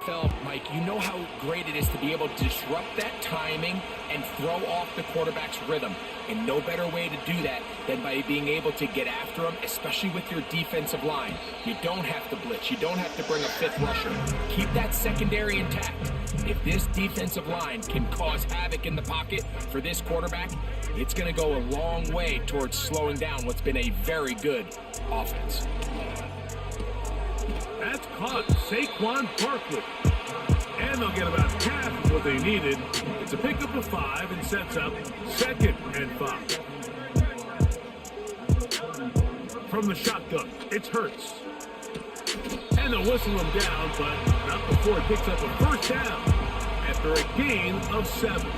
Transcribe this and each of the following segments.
NFL, Mike, you know how great it is to be able to disrupt that timing and throw off the quarterback's rhythm. And no better way to do that than by being able to get after him, especially with your defensive line. You don't have to blitz. You don't have to bring a fifth rusher. Keep that secondary intact. If this defensive line can cause havoc in the pocket for this quarterback, it's going to go a long way towards slowing down what's been a very good offense. That's caught Saquon Barkley. And they'll get about half of what they needed. It's a pickup of 5 and sets up 2nd and 5. From the shotgun, it's Hurts. And they'll whistle him down, but not before it picks up a first down after a gain of 7.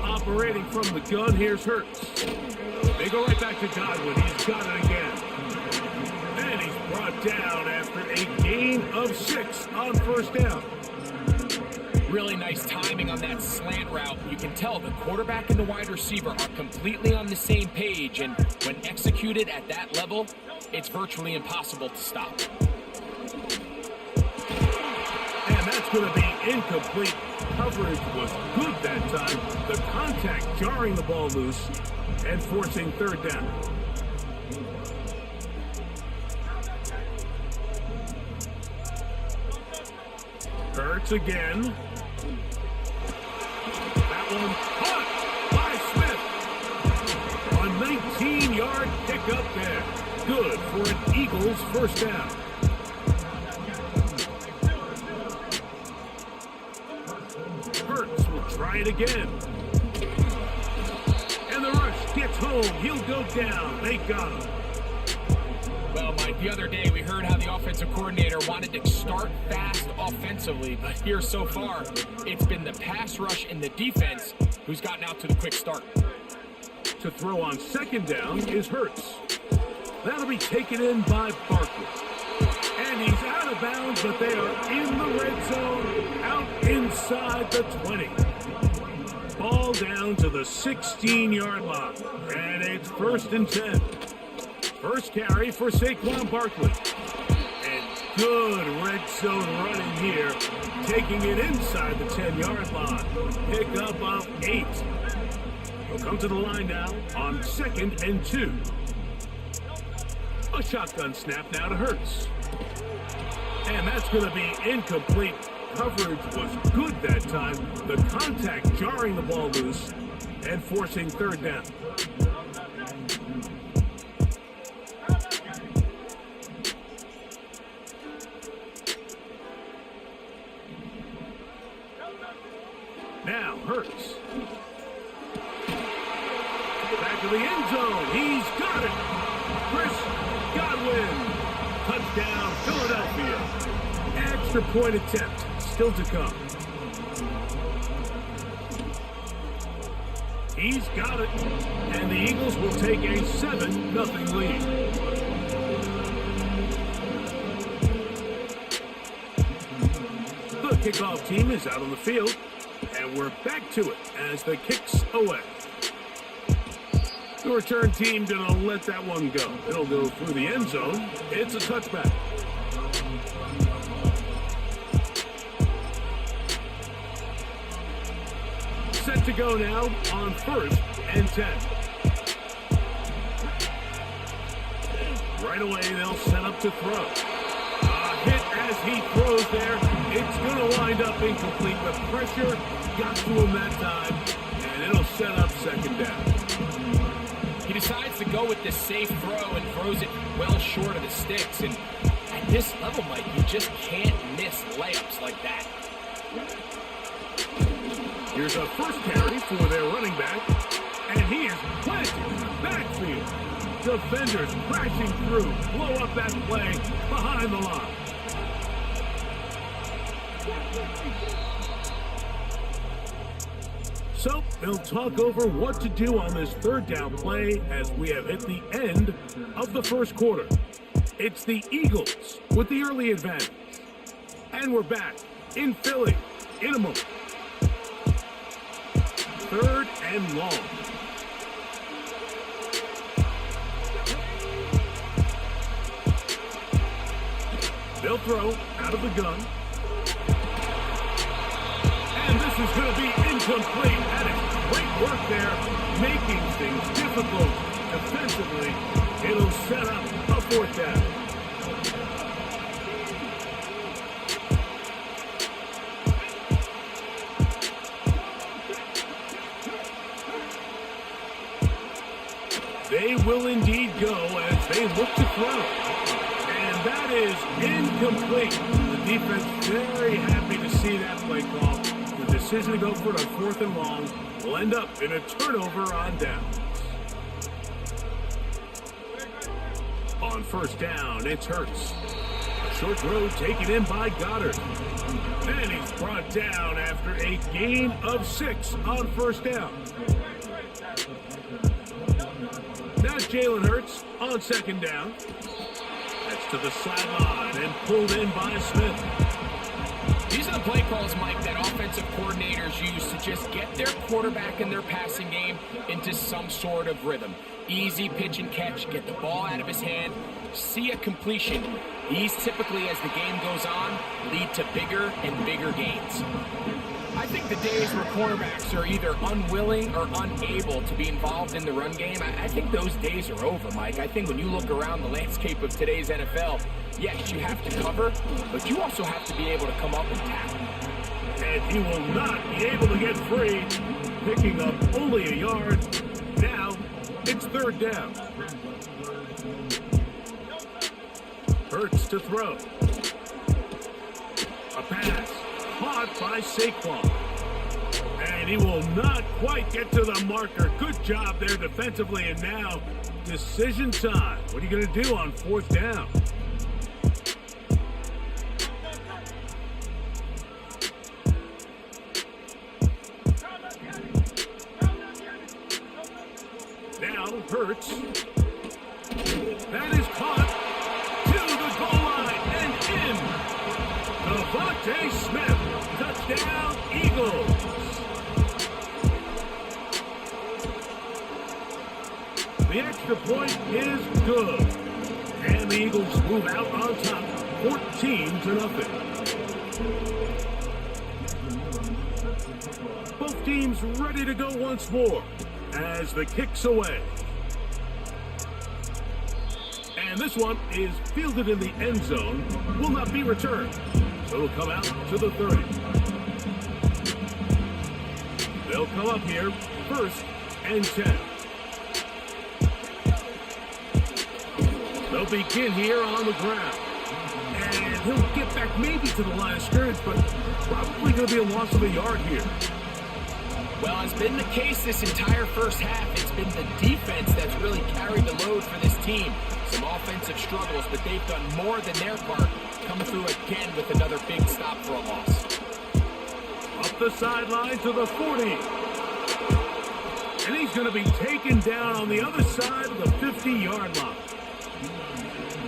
Operating from the gun, here's Hurts. They go right back to Godwin. He's got it again. And he's brought down after a gain of 6 on first down. Really nice timing on that slant route. You can tell the quarterback and the wide receiver are completely on the same page, and when executed at that level, it's virtually impossible to stop. And that's going to be incomplete. Coverage was good that time. The contact jarring the ball loose and forcing 3rd down. Hurts again. That one caught by Smith. A 19-yard pickup there. Good for an Eagles first down. Hurts will try it again. And the rush gets home. He'll go down. They got him. Well, Mike, the other day we heard how the offensive coordinator wanted to start fast offensively, but here so far, it's been the pass rush and the defense who's gotten out to the quick start. To throw on 2nd down is Hurts. That'll be taken in by Barkley. And he's out of bounds, but they are in the red zone, out inside the 20. Ball down to the 16-yard line, and it's 1st and 10. First carry for Saquon Barkley. And good red zone running here, taking it inside the 10-yard line. Pick up of 8. He'll come to the line now on 2nd and 2. A shotgun snap now to Hurts. And that's going to be incomplete. Coverage was good that time. The contact jarring the ball loose and forcing 3rd down. Now Hurts. Back to the end zone. He's got it. Chris Godwin. Touchdown, Philadelphia. Extra point attempt still to come. He's got it. And the Eagles will take a 7-0 lead. The kickoff team is out on the field. And we're back to it as the kick's away. The return team gonna let that one go. It'll go through the end zone. It's a touchback. Set to go now on 1st and 10. Right away, they'll set up to throw. A hit as he throws there. It's gonna wind up incomplete. The pressure got to him that time, and it'll set up 2nd down. He decides to go with this safe throw and throws it well short of the sticks. And at this level, Mike, you just can't miss layups like that. Here's a first carry for their running back. And he is planted in the backfield. Defenders crashing through. Blow up that play behind the line. So they'll talk over what to do on this 3rd down play as we have hit the end of the first quarter. It's the Eagles with the early advantage. And we're back in Philly in a moment. 3rd and long. They'll throw out of the gun. And this is going to be incomplete. That is great work there, making things difficult defensively. It'll set up a 4th down. They will indeed go as they look to throw. And that is incomplete. The defense very happy to see that play call. The decision to go for it on 4th and long will end up in a turnover on downs. On 1st down, it's Hurts. A short throw taken in by Goddard. And he's brought down after a gain of 6 on 1st down. Now Jalen Hurts on 2nd down. That's to the sideline and pulled in by Smith. These are the play calls, Mike, that offensive coordinators use to just get their quarterback and their passing game into some sort of rhythm. Easy pitch and catch, get the ball out of his hand, see a completion. These typically, as the game goes on, lead to bigger and bigger gains. I think the days where quarterbacks are either unwilling or unable to be involved in the run game, I think those days are over, Mike. I think when you look around the landscape of today's NFL, yes, you have to cover, but you also have to be able to come up and tackle. And he will not be able to get free, picking up only a yard. Now, it's 3rd down. Hurts to throw. A pass. Caught by Saquon. And he will not quite get to the marker. Good job there defensively. And now, decision time. What are you going to do on 4th down? Now, Hurts. That is caught to the goal line and in. Devontae Smith. Touchdown, Eagles. The extra point is good. And the Eagles move out on top, 14-0. Both teams ready to go once more as the kick's away. And this one is fielded in the end zone, will not be returned. So it'll come out to the 30. They'll come up here, 1st and 10. They'll begin here on the ground. And he'll get back maybe to the line of scrimmage, but probably going to be a loss of a yard here. Well, it's been the case this entire first half. It's been the defense that's really carried the load for this team. Some offensive struggles, but they've done more than their part. Coming through again with another big stop for a loss. Up the sideline to the 40. And he's going to be taken down on the other side of the 50-yard line.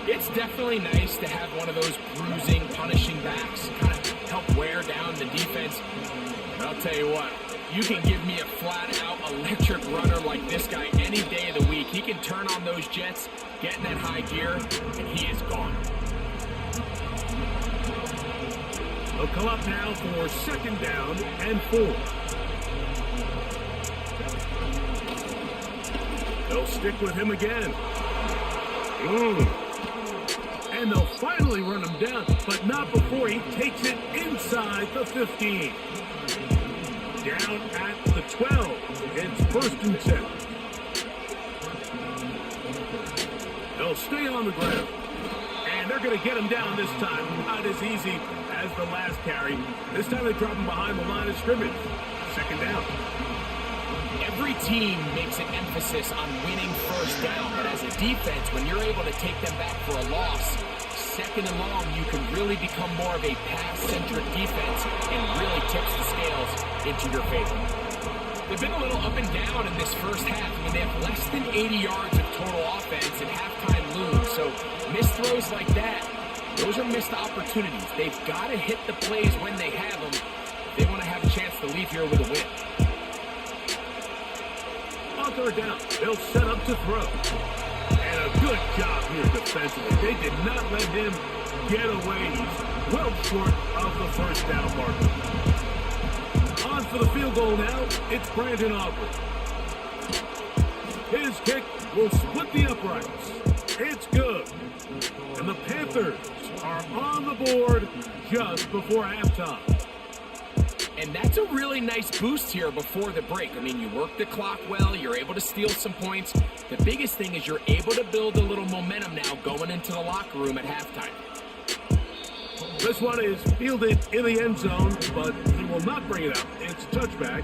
It's definitely nice to have one of those bruising, punishing backs kind of help wear down the defense. But I'll tell you what, you can give me a flat-out electric runner like this guy any day of the week. He can turn on those jets, get in that high gear, and he is gone. They'll come up now for 2nd down and 4. They'll stick with him again. And they'll finally run him down, but not before he takes it inside the 15. Down at the 12. It's 1st and 10. They'll stay on the ground. And they're going to get him down this time. Not as easy as the last carry. This time they drop him behind the line of scrimmage. 2nd down. Every team makes an emphasis on winning 1st down, but as a defense, when you're able to take them back for a loss, 2nd and long, you can really become more of a pass-centric defense and really tips the scales into your favor. They've been a little up and down in this first half. I mean, they have less than 80 yards of total offense and halftime lose. So missed throws like that, those are missed opportunities. They've got to hit the plays when they have them if they want to have a chance to leave here with a win. On 3rd down, they'll set up to throw. And a good job here defensively. They did not let him getaway. He's well short of the first down marker. On for the field goal now, it's Brandon Aubrey. His kick will split the uprights. It's good. And the Panthers are on the board just before halftime. And that's a really nice boost here before the break. I mean, you work the clock well, you're able to steal some points. The biggest thing is you're able to build a little momentum now going into the locker room at halftime. This one is fielded in the end zone, but he will not bring it out. It's a touchback,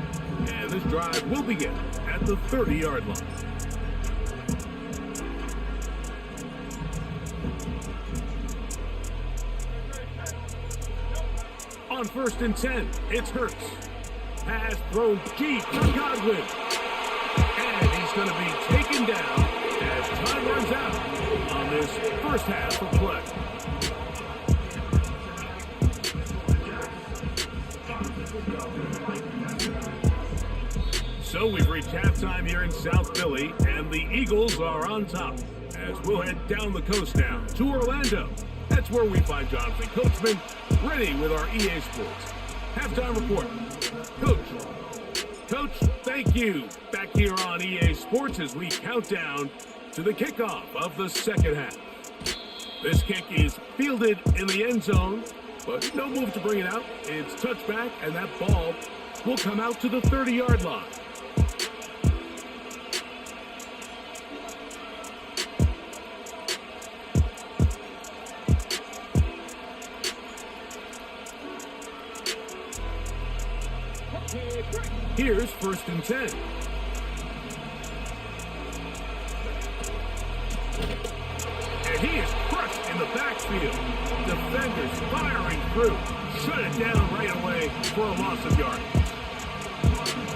and this drive will begin at the 30-yard line. On 1st and 10, it's Hurts. Pass thrown deep for Godwin. And he's going to be taken down as time runs out on this first half of play. So we've reached halftime here in South Philly, and the Eagles are on top. As we'll head down the coast now to Orlando. That's where we find Jonathan Coachman, ready with our EA Sports halftime report. Coach, thank you. Back here on EA Sports as we count down to the kickoff of the second half. This kick is fielded in the end zone, but no move to bring it out. It's touchback, and that ball will come out to the 30-yard line. Here's 1st and 10. And he is crushed in the backfield. Defenders firing through. Shut it down right away for a loss of yards.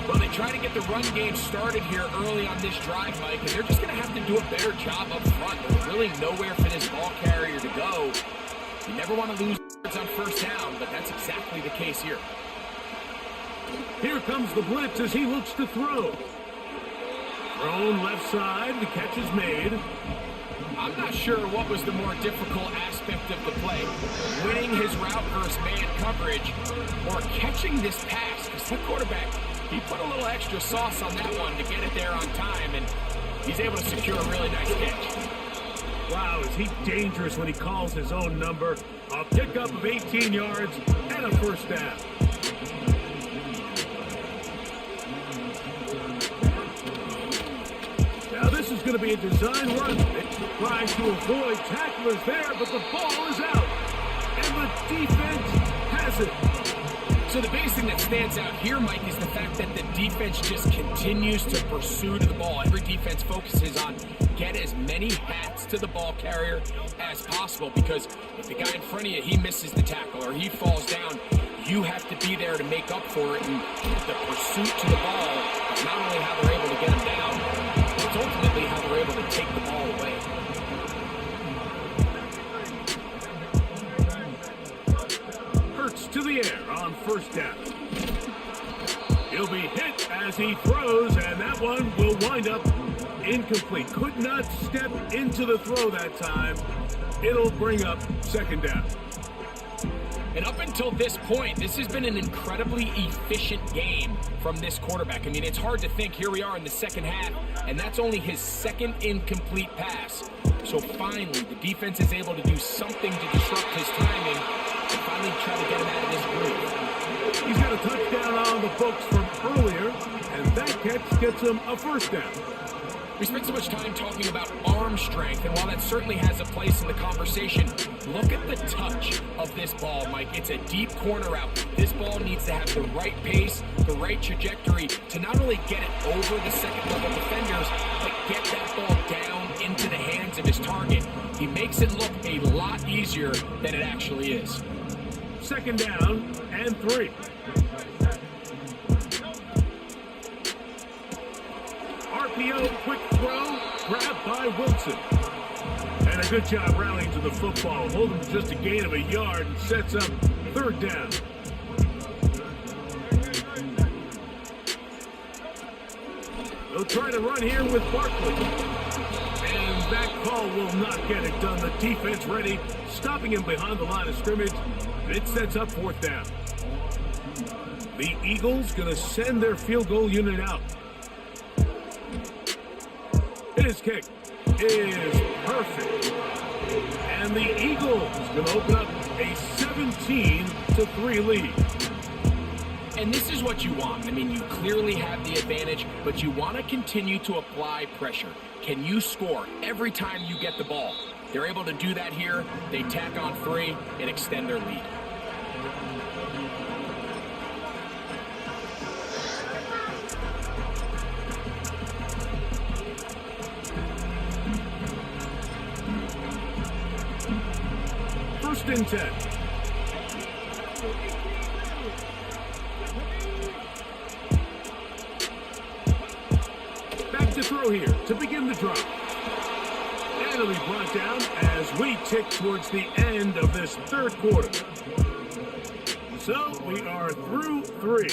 Well, they try to get the run game started here early on this drive, Mike, and they're just going to have to do a better job up front. There's really nowhere for this ball carrier to go. You never want to lose on 1st down, but that's exactly the case here. Here comes the blitz as he looks to throw. Thrown left side, the catch is made. I'm not sure what was the more difficult aspect of the play. Winning his route versus man coverage or catching this pass. Because the quarterback, he put a little extra sauce on that one to get it there on time, and he's able to secure a really nice catch. Wow, is he dangerous when he calls his own number. A pickup of 18 yards and a 1st down. Now this is going to be a design run. Trying to avoid tacklers there, but the ball is out. And the defense has it. So the biggest thing that stands out here, Mike, is the fact that the defense just continues to pursue to the ball. Every defense focuses on get as many hats to the ball carrier as possible, because if the guy in front of you, he misses the tackle or he falls down, you have to be there to make up for it. And the pursuit to the ball is not only how they're able to get him down, it's ultimately how they're able to take the ball away. Hurts to the air on 1st down. He'll be hit as he throws, and that one will wind up incomplete. Could not step into the throw that time. It'll bring up 2nd down. And up until this point, this has been an incredibly efficient game from this quarterback. I mean, it's hard to think. Here we are in the second half, and that's only his 2nd incomplete pass. So finally, the defense is able to do something to disrupt his timing and finally try to get him out of this groove. He's got a touchdown on the books from earlier, and that catch gets him a 1st down. We spent so much time talking about arm strength, and while that certainly has a place in the conversation, look at the touch of this ball, Mike. It's a deep corner route. This ball needs to have the right pace, the right trajectory to not only get it over the second-level defenders, but get that ball down into the hands of his target. He makes it look a lot easier than it actually is. 2nd down and 3. RPO, quick throw, grabbed by Wilson. And a good job rallying to the football. Holding just a gain of a yard and sets up 3rd down. They'll try to run here with Barkley. And That call will not get it done. The defense ready, stopping him behind the line of scrimmage. It sets up 4th down. The Eagles going to send their field goal unit out. His kick is perfect. And the Eagles going to open up a 17-3 lead. And this is what you want. I mean, you clearly have the advantage, but you want to continue to apply pressure. Can you score every time you get the ball? They're able to do that here. They tack on 3 and extend their lead. First and 10. Back to throw here to begin the drive. And it'll be brought down as we tick towards the end of this 3rd quarter. So we are through 3.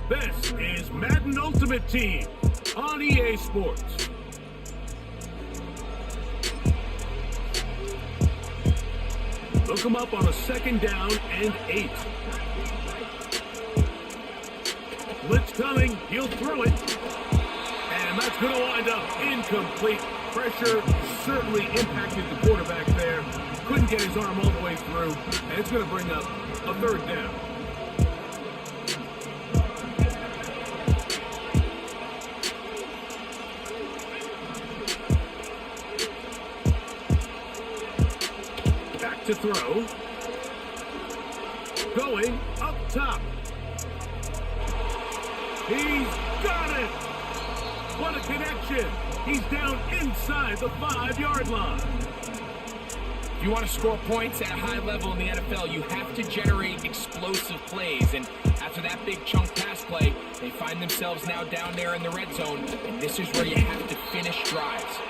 This is Madden Ultimate Team on EA Sports. Look him up on a 2nd down and 8. Blitz coming. He'll throw it. And that's going to wind up incomplete. Pressure certainly impacted the quarterback there. Couldn't get his arm all the way through. And it's going to bring up a 3rd down. To throw. Going up top. He's got it. What a connection. He's down inside the 5-yard line. If you want to score points at a high level in the NFL, you have to generate explosive plays. And after that big chunk pass play, they find themselves now down there in the red zone. And this is where you have to finish drives.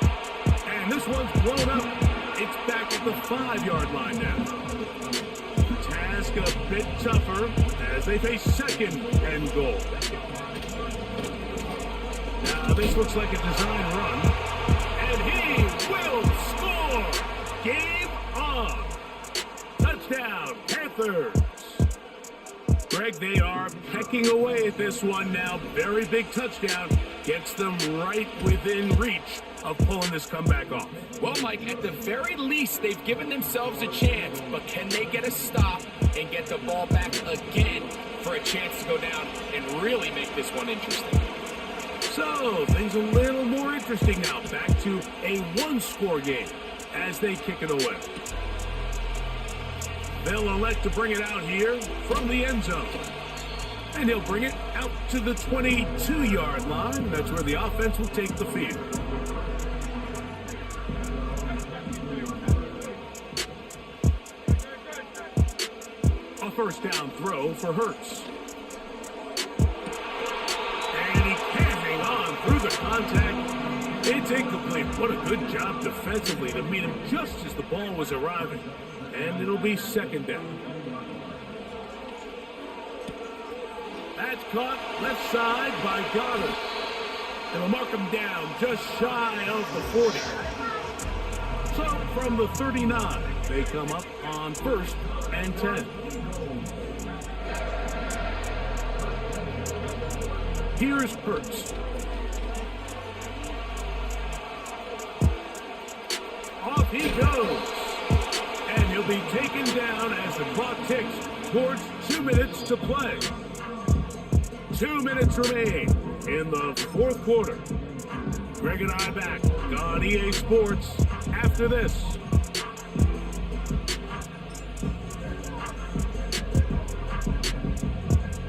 And this one's blown up. It's back at the 5-yard line now. Task a bit tougher as they face 2nd and goal. Now this looks like a design run. And he will score! Game on! Touchdown, Panthers! Greg, they are pecking away at this one now. Very big touchdown. Gets them right within reach of pulling this comeback off. Well, Mike, at the very least, they've given themselves a chance, but can they get a stop and get the ball back again for a chance to go down and really make this one interesting? So, things a little more interesting now. Back to a 1-score game as they kick it away. They'll elect to bring it out here from the end zone. And he'll bring it out to the 22-yard line. That's where the offense will take the field. A 1st down throw for Hurts. And he can't hang on through the contact. It's incomplete. What a good job defensively to meet him just as the ball was arriving. And it'll be 2nd down. That's caught left side by Goddard. It'll mark him down just shy of the 40. So from the 39, they come up on 1st and 10. Here's Hurts. Off he goes. And he'll be taken down as the clock ticks towards 2 minutes to play. 2 minutes remain in the 4th quarter. Greg and I back on EA Sports after this.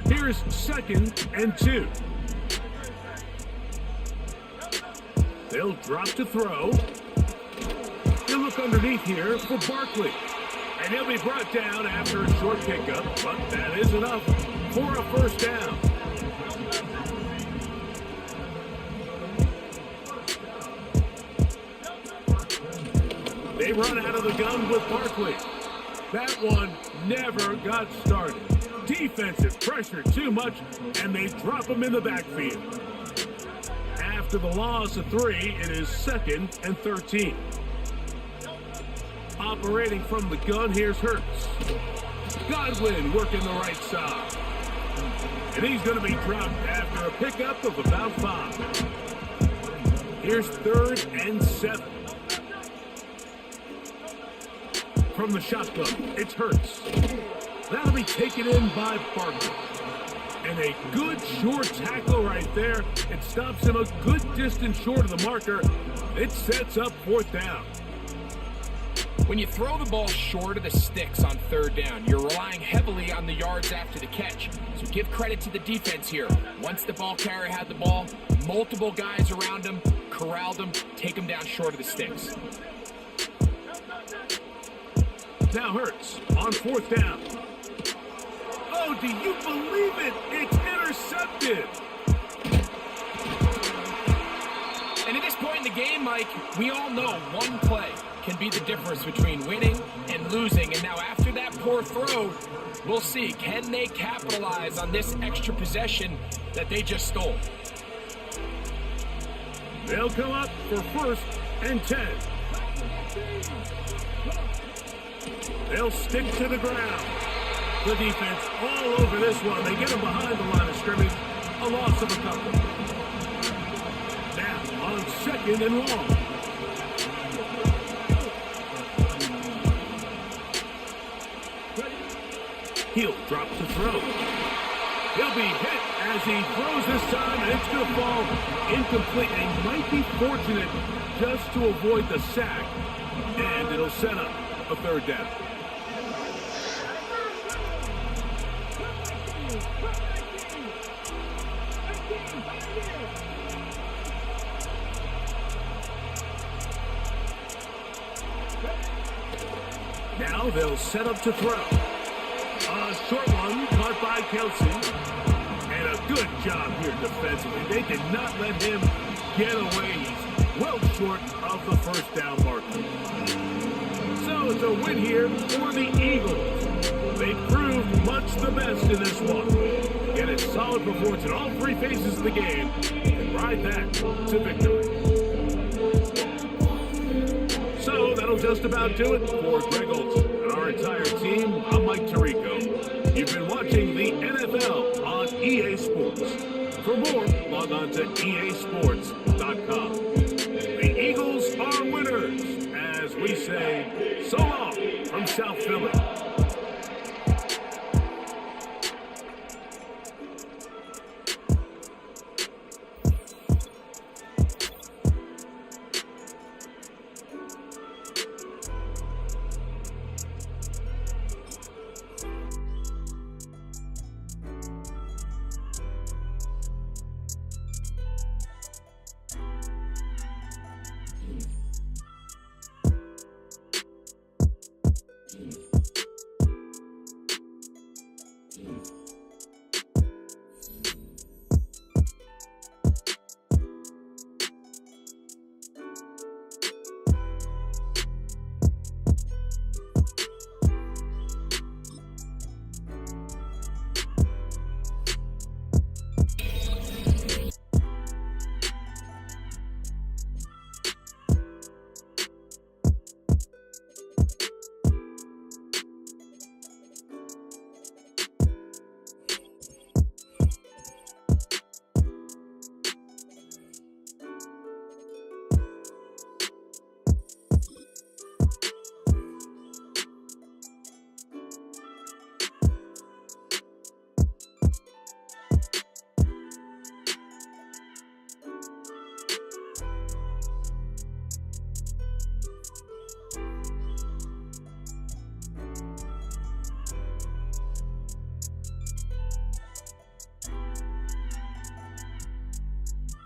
Here's 2nd and 2. They'll drop to throw. He'll look underneath here for Barkley. And he'll be brought down after a short pickup, but that is enough for a 1st down. They run out of the gun with Barkley. That one never got started. Defensive pressure too much, and they drop him in the backfield. After the loss of 3, it is 2nd and 13. Operating from the gun, here's Hurts. Godwin working the right side. And he's going to be dropped after a pickup of about 5. Here's 3rd and 7. From the shotgun, it's Hurts. That'll be taken in by Barkley. And a good short tackle right there. It stops him a good distance short of the marker. It sets up 4th down. When you throw the ball short of the sticks on 3rd down, you're relying heavily on the yards after the catch. So give credit to the defense here. Once the ball carrier had the ball, multiple guys around him, corralled him, take him down short of the sticks. Now Hurts on 4th down. Oh, do you believe it? It's intercepted. And at this point in the game, Mike, we all know one play can be the difference between winning and losing. And now after that poor throw, we'll see, can they capitalize on this extra possession that they just stole? They'll come up for 1st and 10. They'll stick to the ground. The defense all over this one. They get them behind the line of scrimmage. A loss of a couple. Now on 2nd and long. Hill drops the throw. He'll be hit as he throws this time, and it's going to fall incomplete. And he might be fortunate just to avoid the sack. And it'll set up a 3rd down. Now they'll set up to throw. A short one caught by Kelsey. And a good job here defensively. They did not let him get away. He's well short of the 1st down marker. So it's a win here for the Eagles. They proved much the best in this one. Get a solid performance in all 3 phases of the game and ride that to victory. So that'll just about do it for Greg Olson and our entire team. I'm Mike Tirico. You've been watching the NFL on EA Sports. For more, log on to easports.com. The Eagles are winners, as we say, so long from South Philly.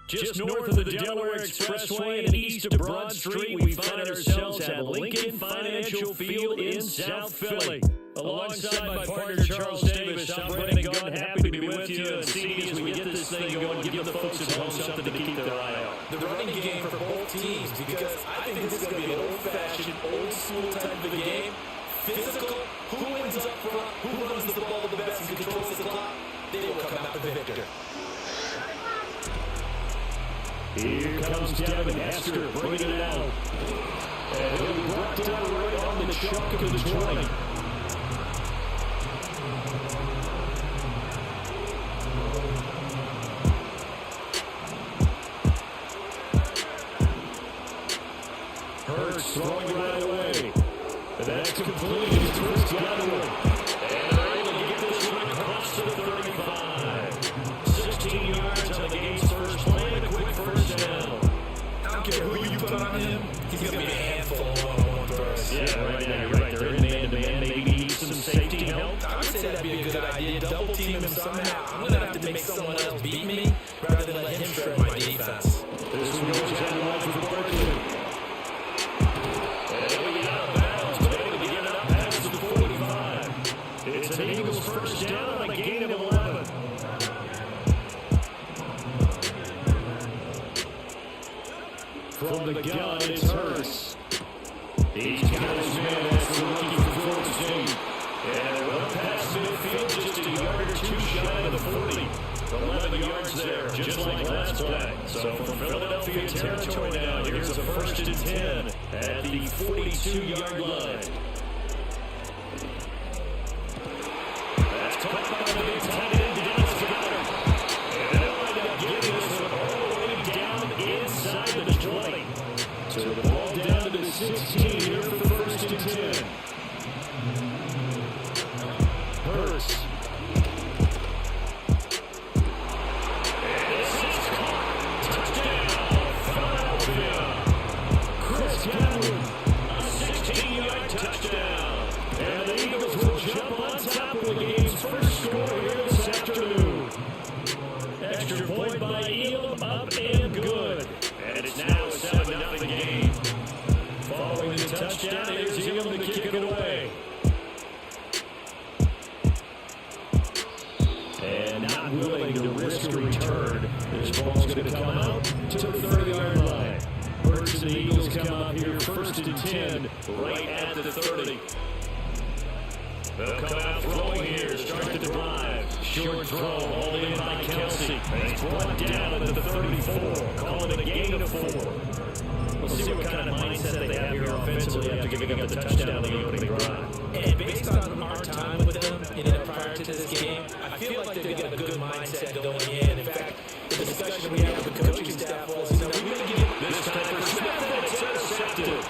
Just north of the Delaware Expressway and east of Broad Street, we find ourselves at Lincoln Financial Field in South Philly. Alongside my partner Charles Davis, I'm Brennan Gunn, happy to be with you and see as we get this thing going, give the folks at home something to keep their eye on. The running game for both teams, because I think this is going to be an old-fashioned, old-school type of a game. Physical, who ends up front, who runs the ball the best and controls the clock, they will come out the victor. Here comes Devin Hester bringing it out. And he'll be brought down right on the chalk of the 20. Hurts throwing right away. And that's complete. It's Chris Godwin. And they're able to get this one across the 35. 16 yards on the game's first play and a quick first down. I don't care who you put on him, he's going to be a handful of one-on-one throws. Yeah, right now you're right. They're in man-to-man. Maybe need some safety help. I would say that'd be a good idea. Double team him somehow. I'm going to have to make someone else beat me rather than let him shred my defense. This one goes down the line for Barkley. And we get out of bounds, but able to get it up past the 45. It's an Eagles first down on a gain of 11. From the gun, it's Hurts. He's got his man. That's the rookie from Florida State. And well past midfield, just a yard or two shy of the 40. 11 yards there, just like last play. So from Philadelphia territory now, here's a first and 10 at the 42-yard line. That's caught by the big tight end, Dennis Goddard. And they'll wind up getting this one all the way down inside the 20. So the ball down to the 16 here for the first and 10. Hurts. A 16-yard touchdown. And the Eagles will jump on top of the game's first score here this afternoon. Extra point by Elam, up and good. And it's now a 7-0 game. Following the touchdown, here's Elam to kick it away. And not willing to risk a return. This ball's going to come out to the 30-yard line. Hurts and the Eagles come up here first and 10, right at the 30. They'll come out throwing here, start the drive. Short throw, hauled in by Kelsey. It's brought down at the 34, calling it a gain of 4. We'll see what kind of mindset they have here offensively after giving up the touchdown on the opening drive. And based on our time with them, prior to this game, I feel like they've got a good mindset going in. In fact, the discussion we have with the coaching staff was, we may give this time for Smith, and it's intercepted.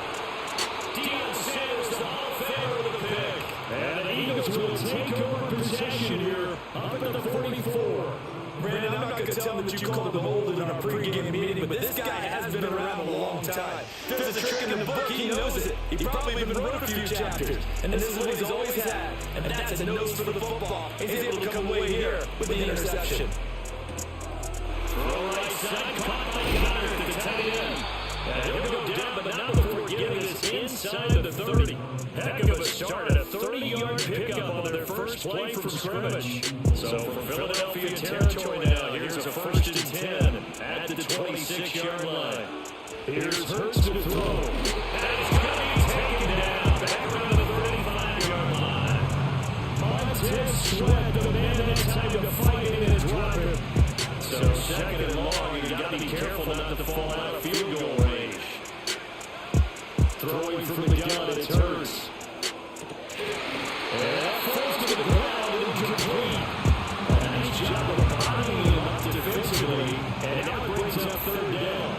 Deion Sanders, the Hall of Famer with the pick. And the Eagles will take over possession here up at the 44. Brandon, I'm not going to tell him that you called him old in our pregame meeting, but this guy has been around a long time. There's a trick in the book, he knows it. He probably even wrote a few chapters. And this is what he's always had, and that's a nose for the football. He's able to come away here with the interception. Throw right side, caught by Goddard, the tight end. And he'll go down, but not before getting this inside the 30. Heck of a start, a 30-yard pickup on their first play from scrimmage. So from Philadelphia territory now, here's a first and 10 at the 26-yard line. Here's Hurts to throw. And it's going to be taken down back around the 35-yard line. Montez Sweat, the man that has time to fight in and drop it. So second and long, you got to be careful not to fall out of field goal range. Throwing from the gun, it's Hurts. And that falls to the ground and incomplete. A nice job of bodying him up defensively, and now brings up third down.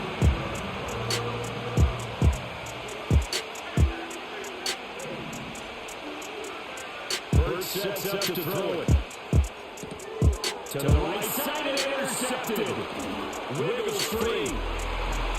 Hurts sets up to throw it. To the right side and intercepted. Wiggles free.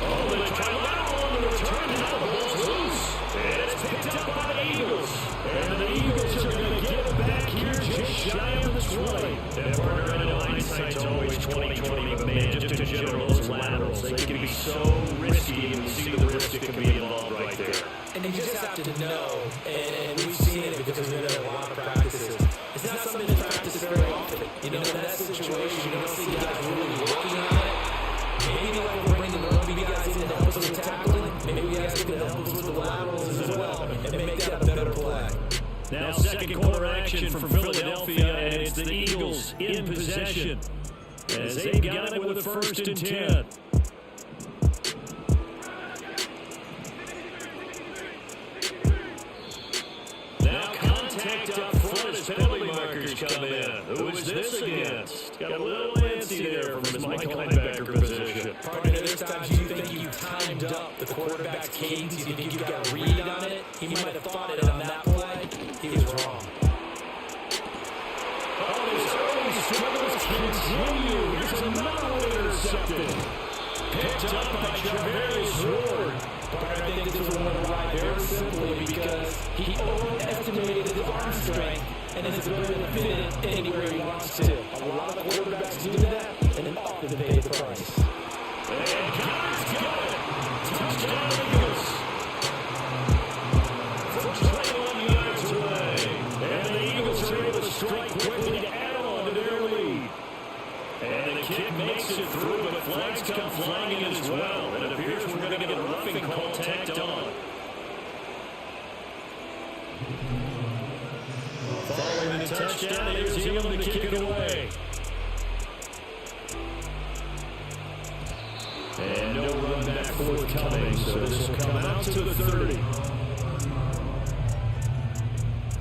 Oh, they try to allow on the return. Now the ball's loose. And it's picked up by the Eagles. And the Eagles are going to get it back here just shy of the 20. And partner, I know hindsight's always 20/20, but man, just in general, those laterals, they can be so risky, and you see the risk that can be involved right there. And you just have to know, and we've seen it because we've done a lot of practices. It's not something to practice very often. In that situation, you don't see guys really working on it. Maybe like we're bringing the rugby guys in to help us with tackling. Maybe guys can help us with the laterals as well and make that a better play. Now second quarter action from Philadelphia, and it's the Eagles in possession as they've got it with a first and 10. Got a little antsy there from his Mike linebacker position. Partner, there's times you think you timed up the quarterback's cadence, you think you've got a read on it. He might have thought it on that play. He was wrong. Oh, his early struggles continue. Here's another intercepted. Picked up by Javarius Ward. But I think this was one to ride very simply because he overestimated his arm strength and his ability to fit it anywhere he wants to. A lot of quarterbacks do that, and then often pay the price. And Connor's got it. Touchdown Eagles. From 21 yards away. And the Eagles are able to strike quickly to add on to their lead. And the kick makes it through, but flags come flying in as well. It appears we're going to get a roughing call tacked on. Following the touchdown, here's Elam to kick it away. And no run back forthcoming, so this will come out to the 30.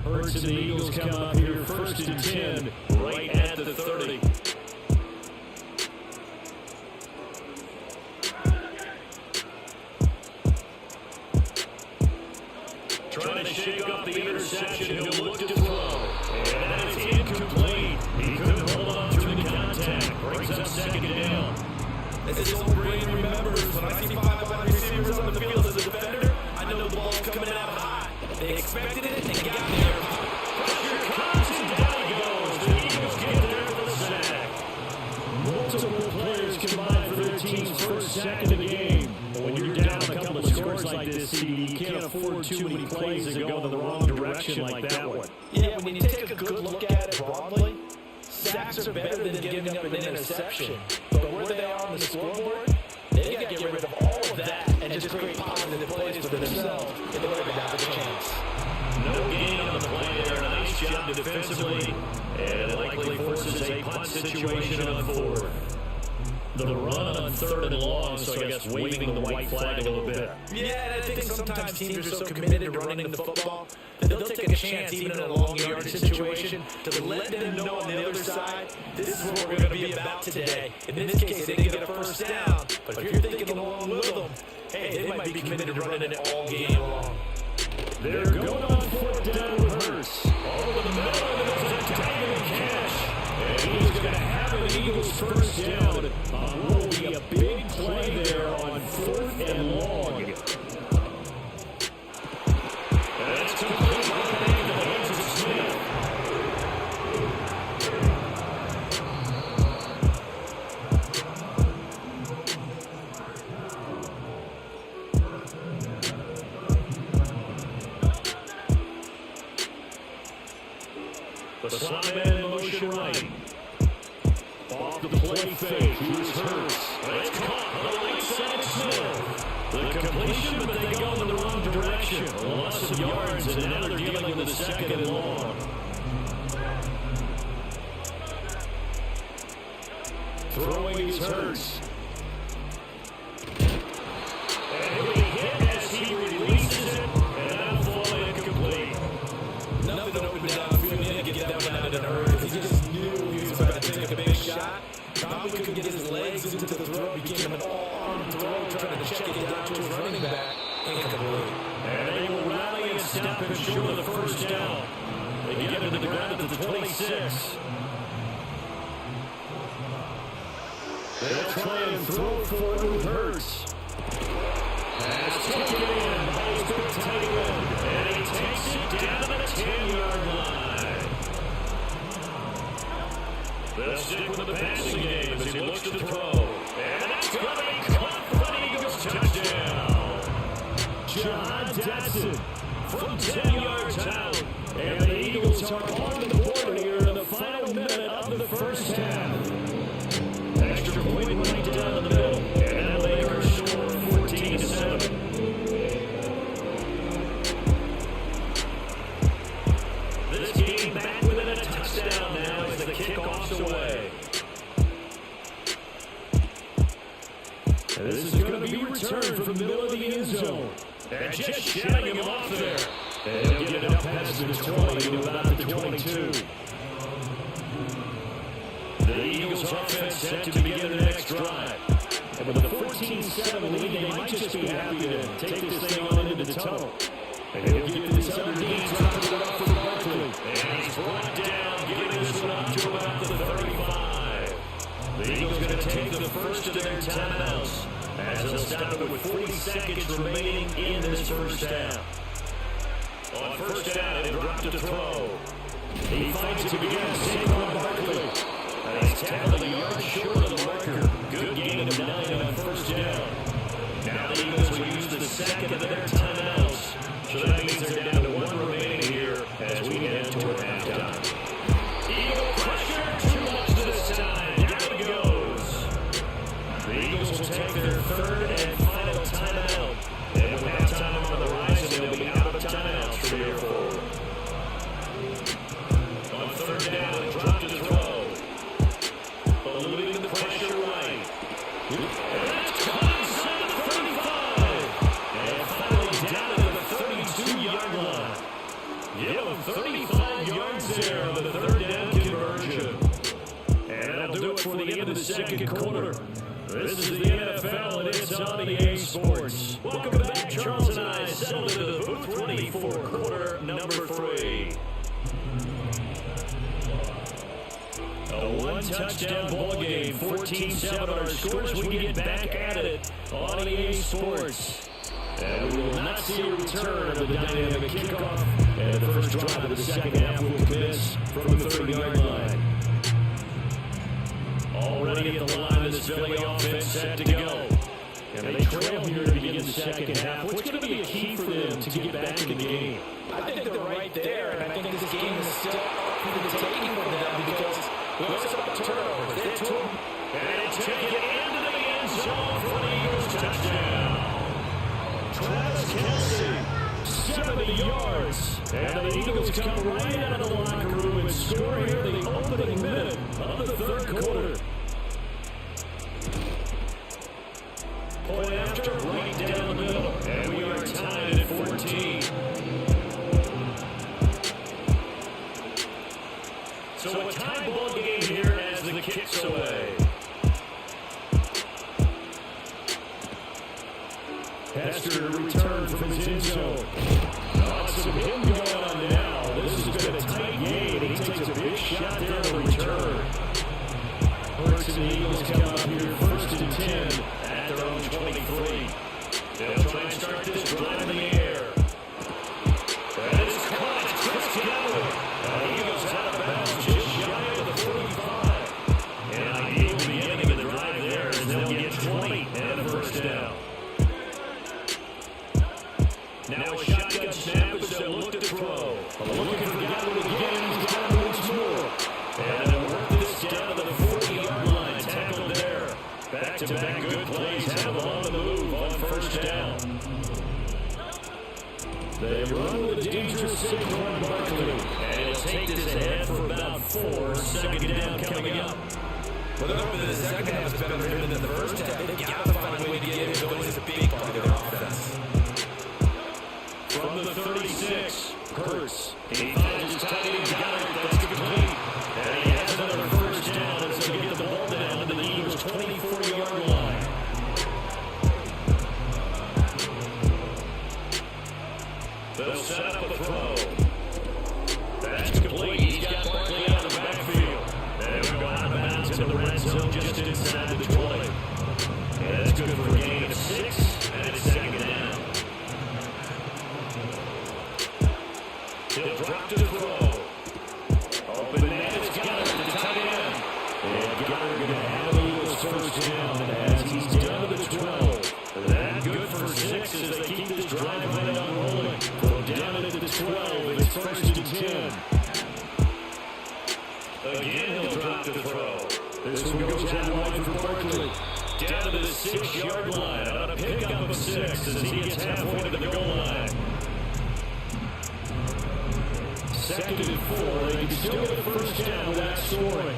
Hurts and the Eagles come up here first and 10, right at the 30. Trying to shake off the interception, he'll look to throw. And that is incomplete. He couldn't hold on through the contact. Brings up second down. As his old brain remembers, when I see 5 wide receivers on the field as a defender, I know the ball's coming out high. They expected it and got there. Pressure comes and down he goes. The Eagles get there for the sack. Multiple players combined for their team's first sack of the game. When you're down a couple of scores like this, CD, you can't afford too many plays that go in the wrong direction like that one. Yeah, when you take a good look at it broadly, sacks are better than giving up an interception. But where they are on the scoreboard, they've got to get rid of all of that and just create positive plays for themselves in order to have a chance. No gain on the play there. Nice job defensively. And it likely forces a punt situation on 4th. The run on 3rd and long, so I guess waving the white flag a little bit. Yeah, and I think sometimes teams are so committed to running the football that they'll take a chance even in a long yardage situation to let them know on the other side, this is what we're going to be about today. In this case, they get a first down, but if you're thinking along with them, hey, they might be committed to running it all game long. They're going on 4th down with Hurts. Over the middle, there's a diving catch. And he's going to have an Eagles first down. Will be a big play there on 4th and long. That's complete in the hands of Smith. The slot man in motion right. Off the play fake, here's Hurts. It's caught on the right side of Smith. The completion, but they go in the wrong direction. A loss of yards, and now they're dealing with a 2nd and long. Throwing is Hurts. And he'll be hit as he releases it, and that'll fall incomplete. Nothing opened downfield, he didn't get that one out in a hurry. He just knew he was about to take a big shot. Probably couldn't get his legs into the throw, became an all-arm throw, trying to check it down to his running back. Incomplete. And they will rally and stop him short of the first down. They get him to the ground at the 26. They'll try and throw for it with Hurts. Pass taken in by his big tight end. And he takes it down to the 10-yard line. They'll stick with the passing game as he looks to throw. And that's going to be caught for an Eagles touchdown. John Dodson from 10 yards out. And the Eagles are on the board here in the final minute of the first half. Extra point right down the middle. And now they are short 14-7. This game back within a touchdown now as the kickoff's away. And this is going to be returned from the middle of the end zone. And just shutting him off there. And they'll get it up past the 20 to about the 22. The Eagles offense set to begin their next drive. And with a 14-7 lead, they might just be happy to take this thing on into the tunnel. And he'll get this underneath, dropping it off for Barkley. And he's brought down, giving this one up to about the 35. The Eagles going to take the first of their timeouts as they'll stop it with 40 seconds remaining in this first down. On first down, he'll drop to throw. He finds it again, Saquon Barkley. And he's tackled a yard short of the marker. Good gain of 9 on first down. Now the Eagles will use the second of their timeouts. So that means they're down to 1 remaining here as we head toward halftime. Eagle pressure, too much this time. Down it goes. The Eagles will take their third and final timeout. And with halftime on the horizon, they'll be out of timeouts from here forward. On third down, drop to throw. Eluding the pressure right. And that's caught inside the 35. And finally down at the 32-yard line. Yeah, 35 yards there on the third down conversion. And that'll do it for the end of the second quarter. This is the NFL, and it's on EA Sports. Welcome back, Charles and I settled into the booth ready for quarter number 3. A one-touchdown ball game, 14-7 our scores. We get back at it on EA Sports. And we will not see a return of the dynamic kickoff. And the first drive of the second half will commence from the 30-yard line. Already at the line of this Philly offense set to go. And they trail here to begin the second half. What's going to be a key for them to get back in the game? I think they're right there, and I think this game is still up for the taking for them because it's about turnovers. They took And take it into the end zone for the Eagles touchdown. Travis Kelce, 70 yards. And the Eagles come right out of the locker room and score here in the opening minute of the third quarter. Point after, right down the middle. And we are tied at 14. So a tie ball game here as the kick's away. Hester to return from his end zone. Some him going on now. This has been a tight game. He takes a big shot there on the return. Hurts and the Eagles come up here first and 10 at their own 23. They'll try and start this drive in the air. And it's caught. It's Chris Godwin. The Eagles out of bounds just shy of the 45. And ideal beginning of the drive there as they'll get 20 and a first down. Now a shotgun snap as they'll look to throw. Looking for Godwin again. He's got once more. And they'll work this down to the 40-yard line. Tackled there. Back-to-back good plays have them on the move on first down. They run with a dangerous Saquon Barkley. And he'll take this ahead for about 4. Second down coming up. Well, they're hoping the second half is better than the first half. They've got to find a way to get it going. It's a big part of their offense. From the 36, Hurts. He finds his tight end, got it, that's complete. And he has another first down as they get the ball down to the Eagles' 24-yard line. They'll set up a throw. That's complete. He's got Barkley out of the backfield. And we'll go out of bounds into the red zone just inside the 20. And that's good for a gain of 6, and it's second down. He'll drop to throw. Open man, it's got it to the tight end. And Goddard going to have the Eagles first down as he's down to the 12. That good for 6 as they keep this drive right on rolling. Go down at the 12, it's first and 10. Again, he'll drop to throw. This one goes out wide for Barkley. Down to the 6-yard line on a pickup of 6 as he gets halfway to the goal line. Second and 4, they can still get a first down without scoring.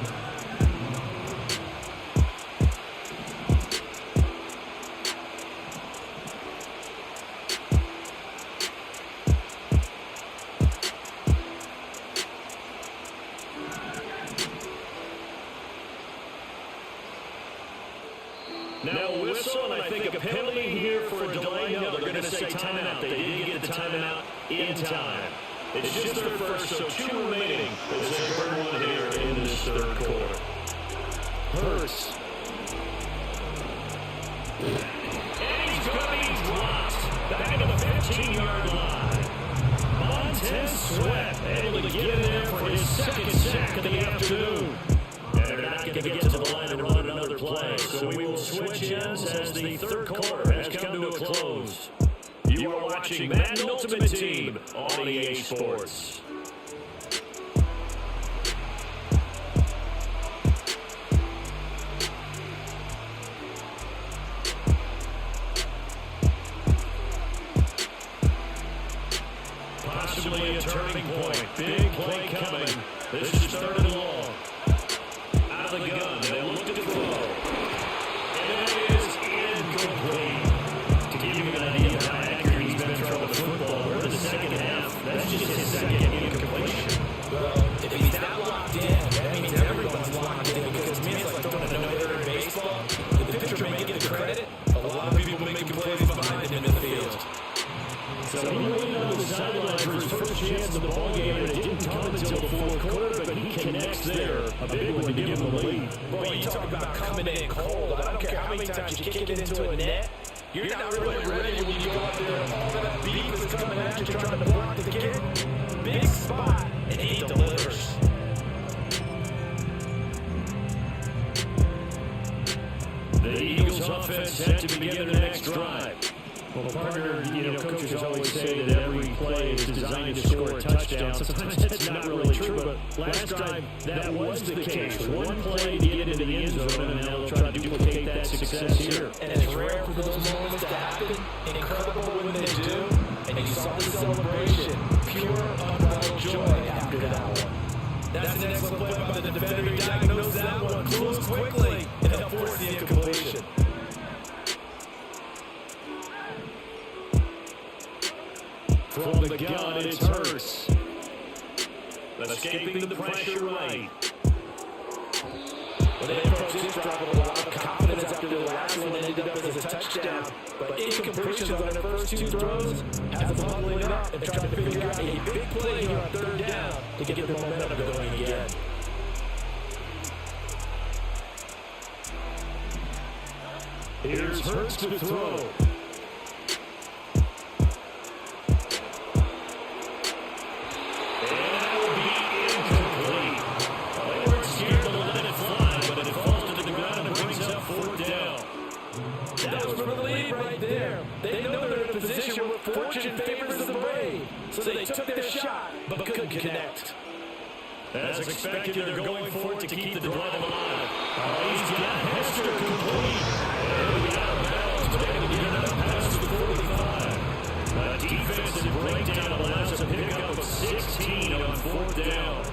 Now a whistle, and I think a penalty here for a delay. No, they're going to say timeout. They did get the timeout in time. It's just their first, so 2 remaining as they burn one here in this third quarter. Hurts. And he's going to be dropped back at the 15-yard line. Montez Sweat able to get in there for his second sack of the afternoon. And they're not going to get to the line and run another play. So we will switch ends as the third quarter has come to a close. You are watching Madden Ultimate Team on EA Sports. Possibly a turning point. Big play coming. This is third and long. Out of the gun. They'll look to throw. And it is incomplete. To give you an idea of how accurate he's been throwing the football, we're in the second half. That's just his second incompletion. Well, if he's not locked in, that means everyone's locked in because to me it's like throwing a no-hitter in baseball. The pitcher may get the credit. A lot of people making plays behind him in the field. So he waited on the sideline for his first chance in the ballgame, and it didn't come until the fourth quarter, but he connects there. A big one to give him the lead. Boy, you talk about coming in cold. I don't care how many times you kick it into a net. You're not really ready when you go out there and all that beef is coming at you trying to block the kick. Big spot, and he delivers. The Eagles offense set to begin their next drive. Well, partner, coaches always say that every play is designed to score a touchdown. Sometimes that's not really true, but last time that was the case. One play to get into the end zone, and they'll try to duplicate that success here. And it's rare for those moments to happen. Incredible when they do. And you saw the celebration. Pure, unbridled joy after that one. That's an excellent play by the defender. He diagnosed that one, closed quickly, and helped force the incompletion. From the gun, it's Hurts. Escaping the pressure right. Well, they approached this drive with a lot of confidence after the last one ended up as a touchdown. But incompletions on their first 2 throws has them huddling up and trying to figure out a big play here on third down to get the momentum going again. Here's Hurts to throw. Fortune favors the brave, so they took their shot, but couldn't connect. As expected, they're going for it to keep the drive alive. He's got Hester complete. And out of bounds, but able to get enough past the 45. A defensive breakdown allows a pickup of 16 on fourth down.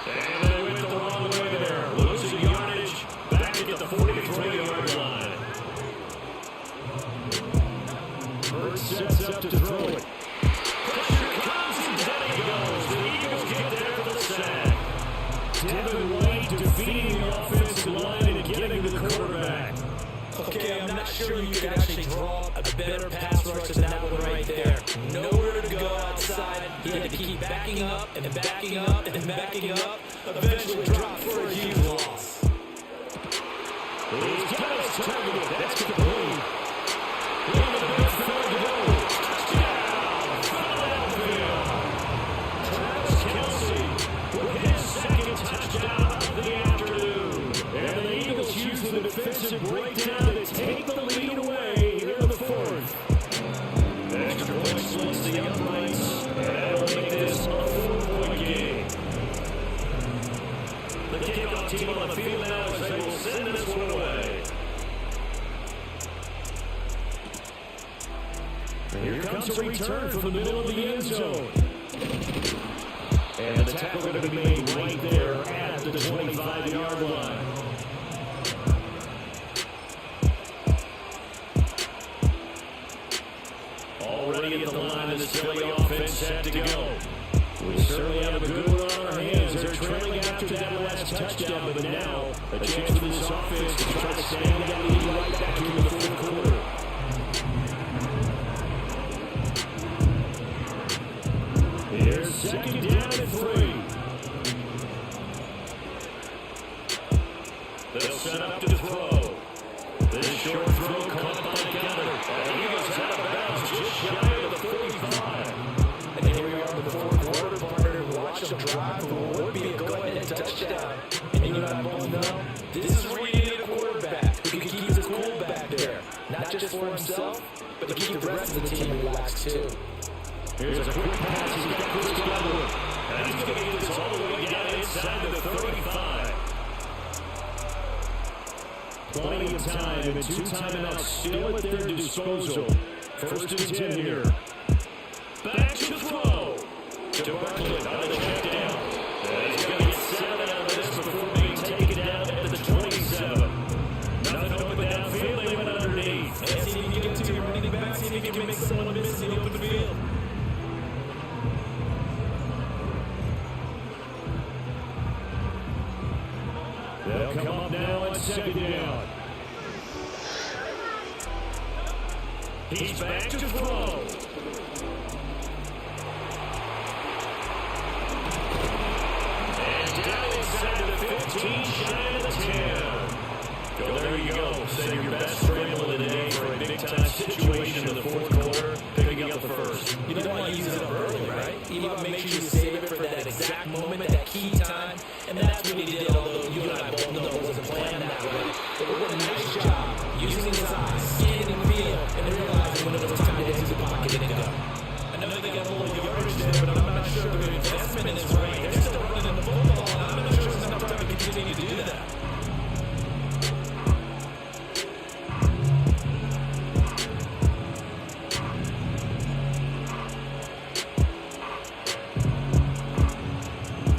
And they went the wrong way there. Losing yardage. Back to get the 43-yard line. Hurts sets up to throw it. Pressure comes and down he goes. The Eagles get there for the sack. Devin White defeating the offensive line and getting to the quarterback. Okay, I'm not sure you could actually draw a better pass rush than that one right there. Nowhere to go outside. He had to keep backing up and backing up and backing up. Eventually dropped for a huge loss. He's got his target. That's complete. Into the midfield to go. Touchdown, Philadelphia. Travis Kelce with his second touchdown of the afternoon. And the Eagles use the defensive breakdown to take the lead away here in the fourth. Extra point splits the uprights, and that'll make this a 4-point game. The kickoff team on the field now as they will send this one away. Here comes a return from the middle of the end zone. And the tackle going to be made right there at the 25-yard line. Already at the line of this Philly offense set to go. We certainly have a good one on our hands. They're trailing after that last touchdown, but now a chance for this offense to try to stand that lead right back into the fourth quarter. Here's second down and 3. They'll set up to throw. This short throw caught by Gather. And he goes out of bounds just shy of the 45. And here we are in the fourth quarter, partner. Watch them drive for what would be a go-ahead touchdown. And you and I both know, this is where you need a quarterback who can keep his cool back there. Not just for himself, but to keep the rest of the team relaxed too. Here's a quick pass. He's got Chris Godwin. And he's going to get this all the way down inside the 35. Plenty of time and 2 timeouts still at their disposal. First and 10 here. Back to throw. To Barkley on the check down. And he's going to get 7 out of this before being taken down at the 27. Nothing open downfield. They went underneath. And see if you can get to your running back. See if you can make someone miss in the open field. They'll come up now on second down. He's back to throw. And down inside the 15, shy of the 10. So there you go. Send your best scramble of the day for a big-time situation in the fourth quarter, picking up the first. You don't want to use it up early, right? You want to make sure you save it for that exact moment, that key time. And that's what he did, although you and I both know it wasn't planned that way. But it was a nice job using his eyes, scanning the field, and realizing when it was time to exit the pocket and go. I know they got a little yardage there, but I'm not sure the investment is right. They're still running the football, and I'm not sure there's enough time to continue to do that.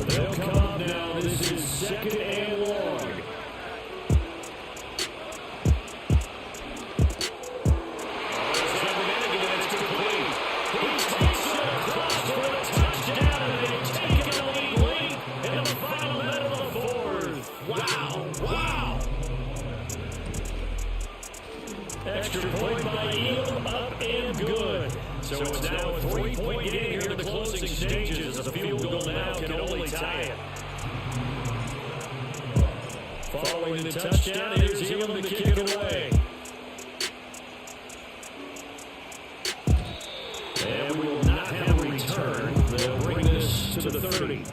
They'll come up now. This is second and long. Extra point by Elam, up and good. So it's now a 3-point game here in the closing stages as a field goal now can only tie it. Following the touchdown, here's Elam to kick it away. And we will not have a return. They'll bring this to the 30.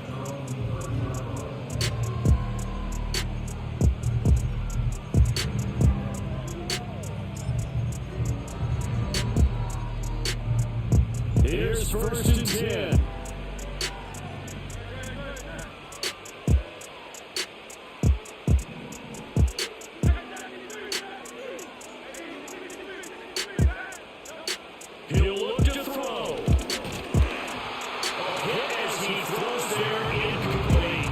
Here's first and 10. He'll look to throw. A hit as he throws there, incomplete.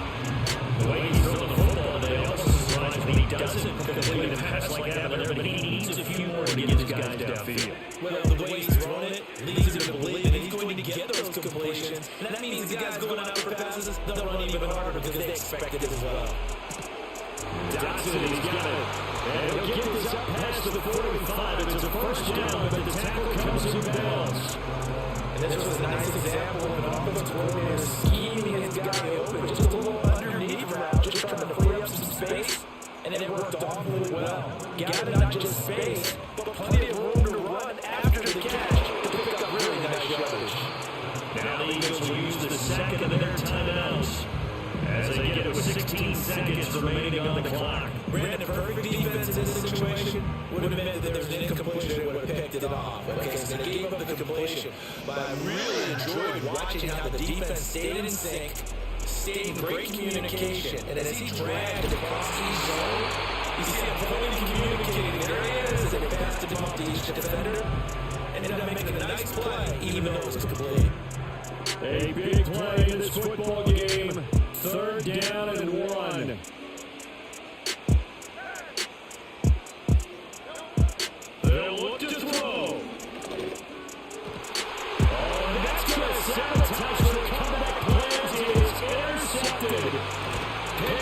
The way he's throwing the football today also surprised me. He doesn't complete a pass like that, but he needs a few more to get his guys downfield. Well, the way he's throwing it leads you to believe that he's going to get those completions. And that means the guys going out for passes, they'll run even harder because they expect it as well. Dotson, he's got it. And he'll get this up past the 45. It's a first down, but the tackle comes in bounds. And this was a nice example of an offensive coordinator scheming his guy open, just a little underneath route, just trying to free up some space. And it worked awfully well. Got not just space, but plenty of room to run after the catch to pick up really nice yardage. Now the Eagles will use the second of their timeouts as they get with 16 seconds remaining on the clock. Brandon, perfect defense in this situation would have meant that there's an incompletion would have picked it off. Okay, so they gave up the completion. But I really enjoyed watching how the defense stayed in sync, stayed in great communication, and as he dragged across each zone, you see him fully communicating. There he is, and it passed him off to each defender, and ended up making a nice play, even though it was complete. A big play in this football game. Third down and 1. They'll look to throw. Oh, and that's going to sabotage the comeback play.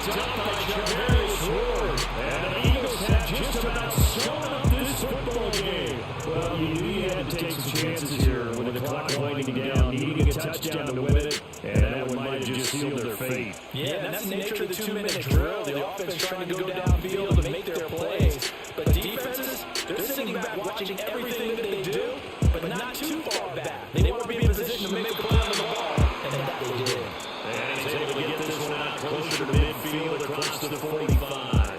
picked up by Javarius Ward. And the Eagles have just about sewn up this football game. Well, you knew you had to take some chances here with the clock winding down, needing a touchdown to win it, and that one might have just sealed their fate. Yeah, and that's the nature of the 2-minute drill. The offense trying to go downfield and make their plays. But defenses, they're sitting back watching everything that they do, but not too far back. They want to be in position to make a play on the ball, and that they did. And he's able to get this one out closer to midfield across the 45.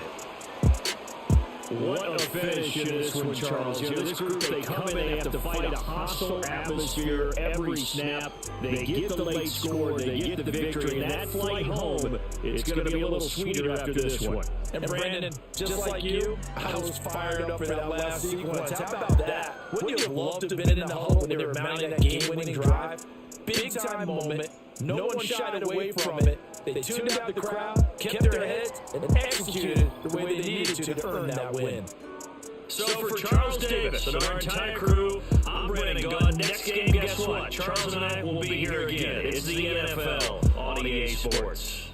What a finish in this one, Charles. You know, this group, they come in, they have to fight a hostile atmosphere every snap. They get the late score, they get the victory, and that flight home, it's going to be a little sweeter after this one. And Brandon, just like you, I was fired up for that last sequence. How about that? Wouldn't you have loved to have been in the huddle when they were mounting that game-winning drive? Big-time moment. No one shied away from it. They tuned out the crowd, kept their heads, and executed the way they needed to earn that win. So for Charles Davis and our entire crew, I'm Brandon Gunn. Next game, guess what? Charles and I will be here again. It's the NFL on EA Sports.